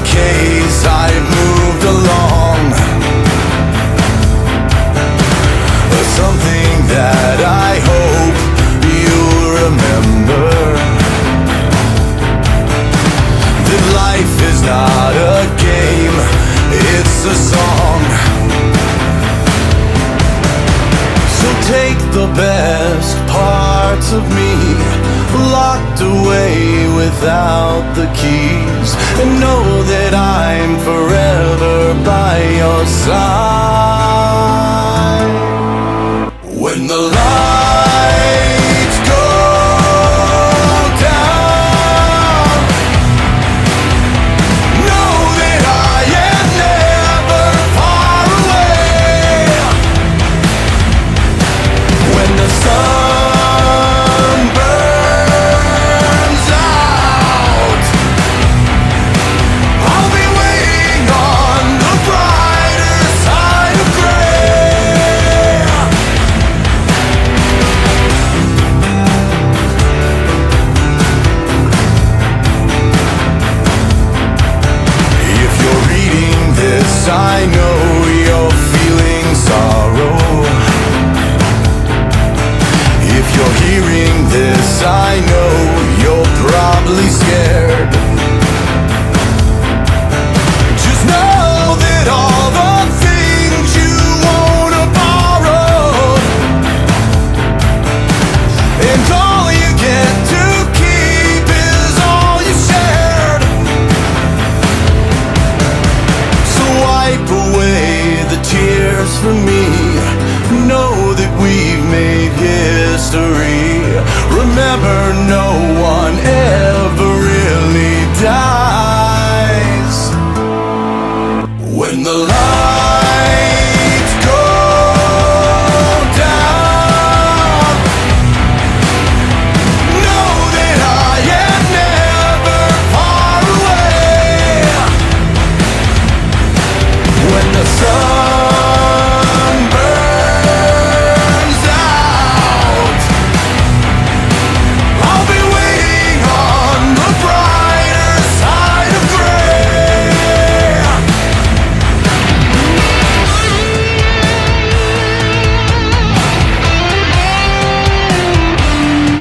case I moved along. Something that I hope you'll remember, that life is not a game, it's a song. So take the best parts of me, locked away without the keys, and know that I'm forever by your side. When the lights go down, know that I am never far away. When the sun burns out, I'll be waiting on the brighter side of gray. If you're reading this, I know you're feeling sorrow. If you're hearing this, I know you're probably scared.